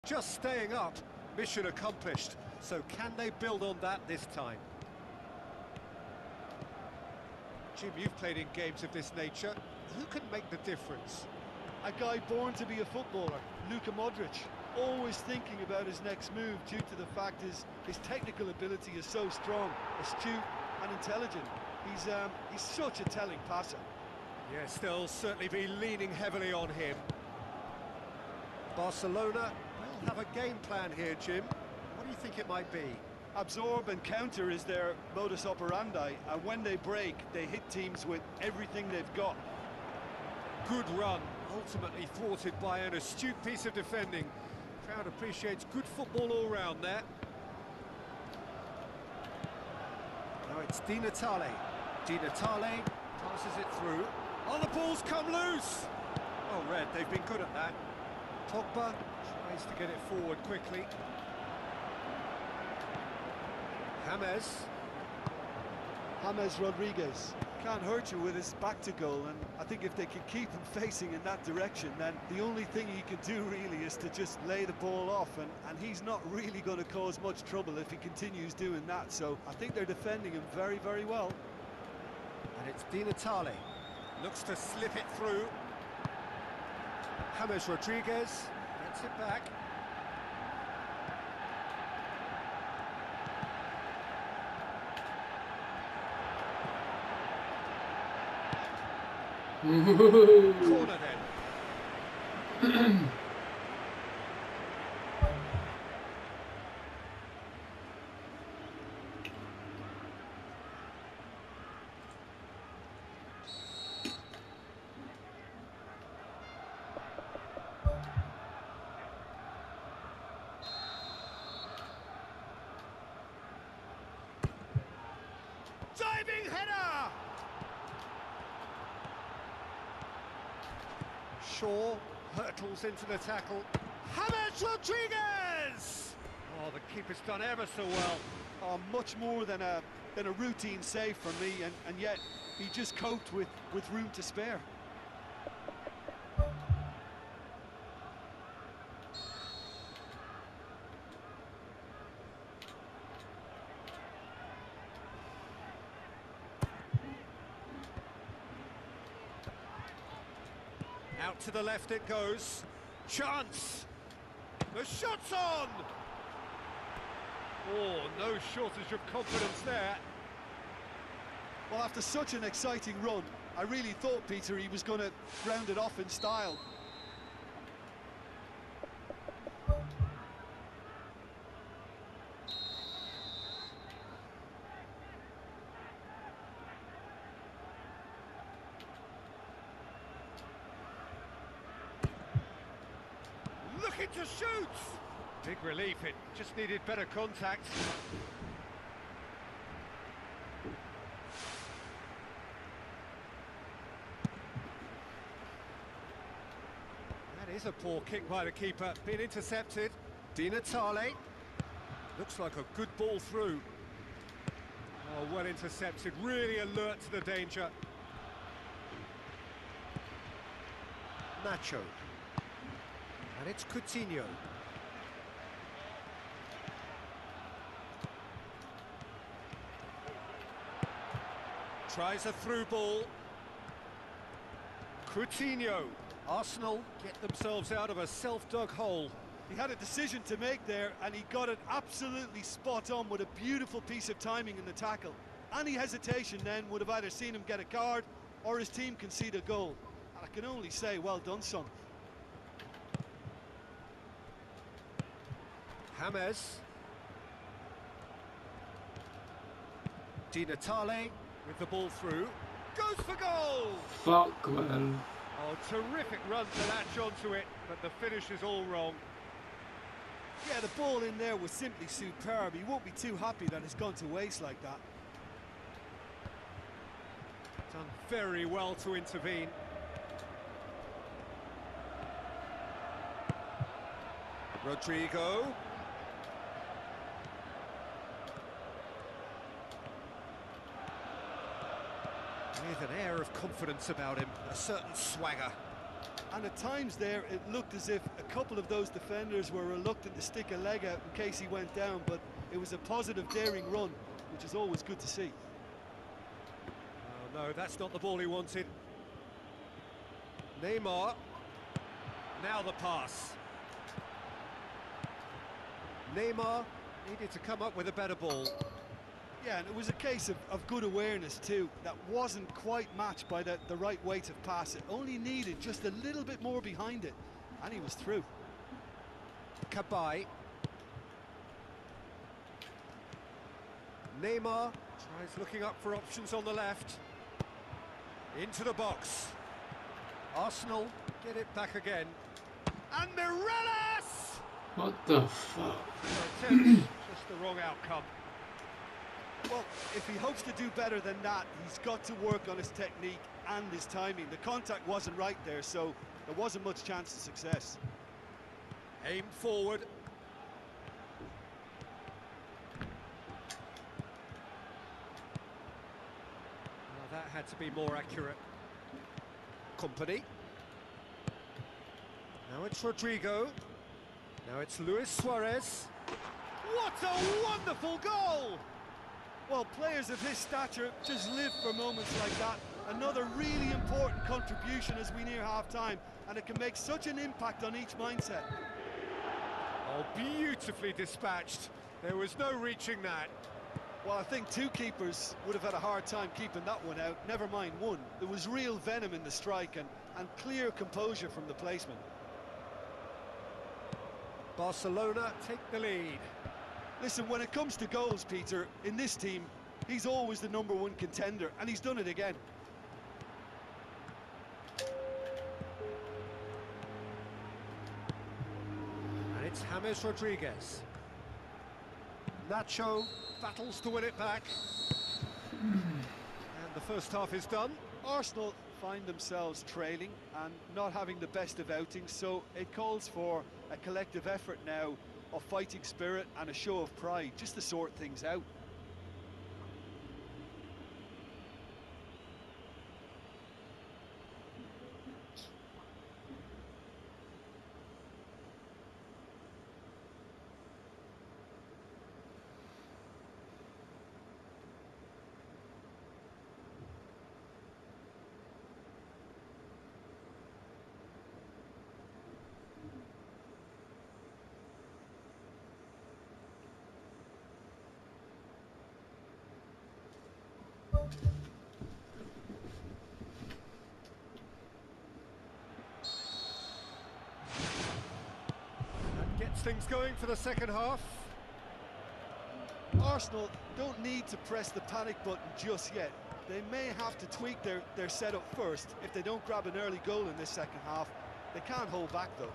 just staying up. Mission accomplished. So can they build on that this time? Jim, you've played in games of this nature. Who can make the difference? A guy born to be a footballer, Luka Modric, always thinking about his next move due to the fact his technical ability is so strong, astute and intelligent. He's such a telling passer. Yes, they'll certainly be leaning heavily on him. Barcelona will have a game plan here, Jim. What do you think it might be? Absorb and counter is their modus operandi, and when they break, they hit teams with everything they've got. Good run, ultimately thwarted by an astute piece of defending. Crowd appreciates good football all round there. Now it's Di Natale. Di Natale passes it through. Oh, the ball's come loose! Oh, Red, they've been good at that. Pogba tries to get it forward quickly. James Rodriquez can't hurt you with his back to goal, and I think if they can keep him facing in that direction, then the only thing he can do really is to just lay the ball off, and he's not really going to cause much trouble if he continues doing that. So I think they're defending him very, very well. And it's Di Natale. Looks to slip it through. James Rodriquez gets it back. Corner then. Diving header! Shaw hurtles into the tackle. James Rodriguez! Oh, the keeper's done ever so well. Oh, much more than a routine save for me, and yet he just coped with room to spare. Out to the left it goes. Chance! The shot's on! Oh, no shortage of confidence there. Well, after such an exciting run, I really thought, Peter, he was going to round it off in style. Looking to shoot! Big relief, it just needed better contact. That is a poor kick by the keeper, been intercepted. Di Natale. Looks like a good ball through. Oh, well intercepted, really alert to the danger. Nacho. And it's Coutinho. Tries a through ball. Coutinho. Arsenal get themselves out of a self-dug hole. He had a decision to make there, and he got it absolutely spot on with a beautiful piece of timing in the tackle. Any hesitation then would have either seen him get a card or his team concede a goal. And I can only say, well done, son. James. Di Natale with the ball through. Goes for goal! Fuck, man. Oh, terrific run to latch onto it, but the finish is all wrong. Yeah, the ball in there was simply superb. He won't be too happy that it's gone to waste like that. Done very well to intervene. Rodrigo. With an air of confidence about him, a certain swagger. And at times there, it looked as if a couple of those defenders were reluctant to stick a leg out in case he went down, but it was a positive, daring run, which is always good to see. Oh no, that's not the ball he wanted. Neymar. Now the pass. Neymar needed to come up with a better ball. Yeah, and it was a case of good awareness too. That wasn't quite matched by the right weight of pass. It only needed just a little bit more behind it, and he was through. Cabaye. Neymar tries looking up for options on the left. Into the box. Arsenal get it back again. And Mirallas! What the fuck? Just the wrong outcome. Well, if he hopes to do better than that, he's got to work on his technique and his timing. The contact wasn't right there, so there wasn't much chance of success. Aim forward. Well, that had to be more accurate. Company. Now it's Rodrigo. Now it's Luis Suarez. What a wonderful goal! Well, players of his stature just live for moments like that. Another really important contribution as we near half-time, and it can make such an impact on each mindset. Oh, beautifully dispatched. There was no reaching that. Well, I think two keepers would have had a hard time keeping that one out, never mind one. There was real venom in the strike and clear composure from the placement. Barcelona take the lead. Listen, when it comes to goals, Peter, in this team, he's always the #1 contender, and he's done it again. And it's James Rodriguez. Nacho battles to win it back. And the first half is done. Arsenal find themselves trailing and not having the best of outings, so it calls for a collective effort now of fighting spirit and a show of pride, just to sort things out. Gets things going for the second half. Arsenal don't need to press the panic button just yet. They may have to tweak their setup first if they don't grab an early goal in this second half. They can't hold back though.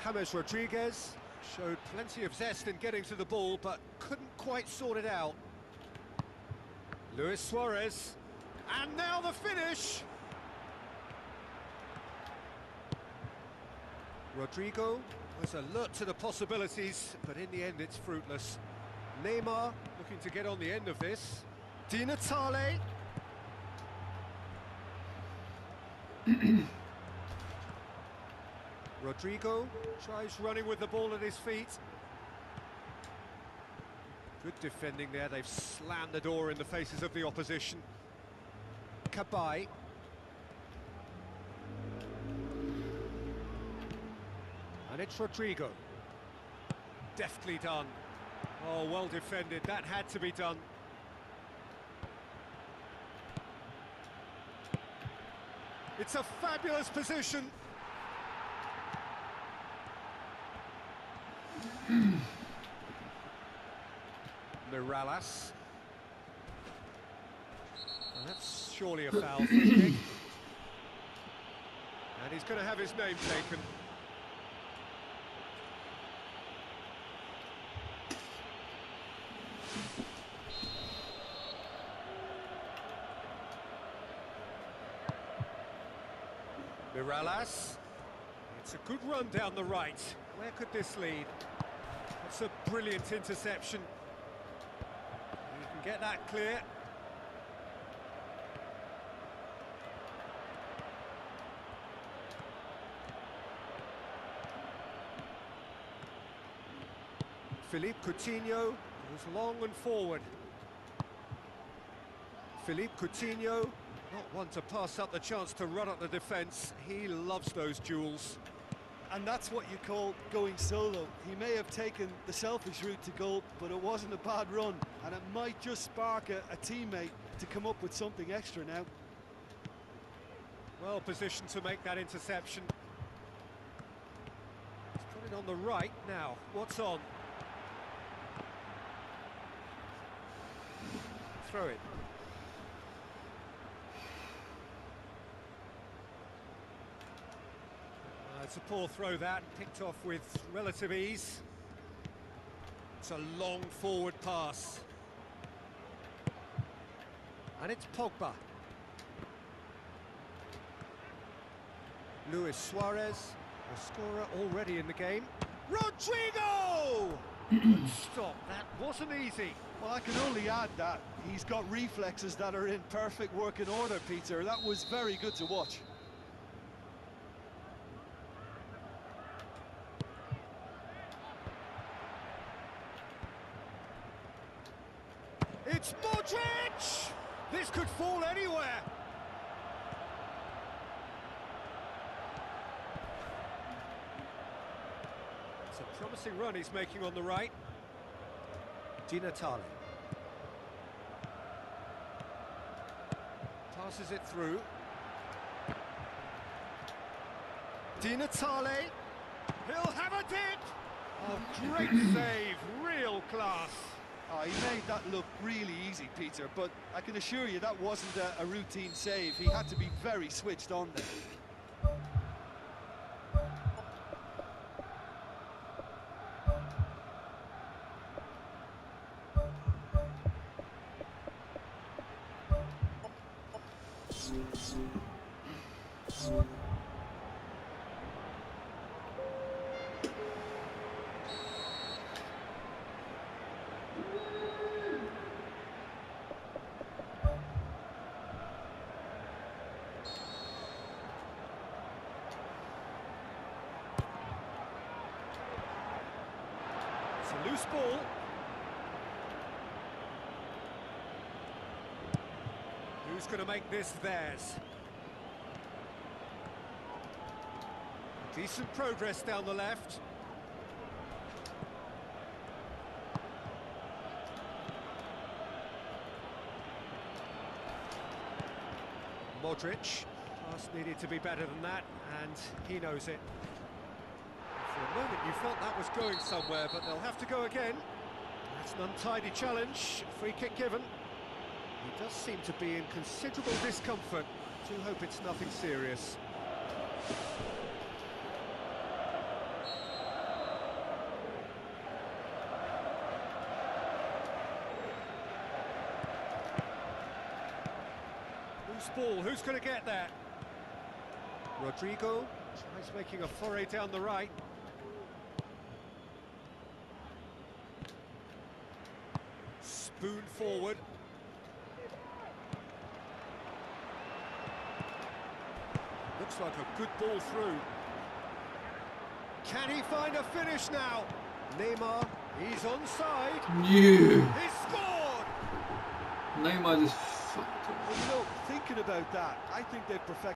James Rodriguez showed plenty of zest in getting to the ball, but couldn't quite sort it out. Luis Suarez, and now the finish! Rodrigo was alert to the possibilities, but in the end it's fruitless. Neymar looking to get on the end of this. Di Natale. Rodrigo tries running with the ball at his feet. Good defending there, they've slammed the door in the faces of the opposition. Cabaye. And it's Rodrigo. Deftly done. Oh, well defended, that had to be done. It's a fabulous position. Mirallas. Well, that's surely a foul free kick. And he's going to have his name taken. Mirallas. It's a good run down the right. Where could this lead? That's a brilliant interception. You can get that clear. Philippe Coutinho goes long and forward. Philippe Coutinho, not one to pass up the chance to run up the defence. He loves those duels. And that's what you call going solo. He may have taken the selfish route to goal, but it wasn't a bad run, and it might just spark a teammate to come up with something extra now. Well positioned to make that interception. He's put it on the right now. What's on? Throw it. It's a poor throw that, picked off with relative ease. It's a long forward pass. And it's Pogba. Luis Suarez, the scorer already in the game. Rodrigo! Good stop, that wasn't easy. Well, I can only add that he's got reflexes that are in perfect working order, Peter. That was very good to watch. It's Modric! This could fall anywhere. It's a promising run he's making on the right. Di Natale. Passes it through. Di Natale. He'll have a dip! Oh, great save, real class. Oh, he made that look really easy, Peter, but I can assure you that wasn't a routine save. He had to be very switched on there. It's a loose ball. Who's going to make this theirs? Decent progress down the left. Modric. Pass needed to be better than that, and he knows it. For a moment you felt that was going somewhere, but they'll have to go again. That's an untidy challenge, free kick given. He does seem to be in considerable discomfort. Do hope it's nothing serious. Loose ball, who's going to get that? Rodrigo tries making a foray down the right. Spoon forward. Looks like a good ball through. Can he find a finish now? Neymar, he's onside. Yeah. He scored! Neymar just fucked it. Well, you know, thinking about that, I think they've perfected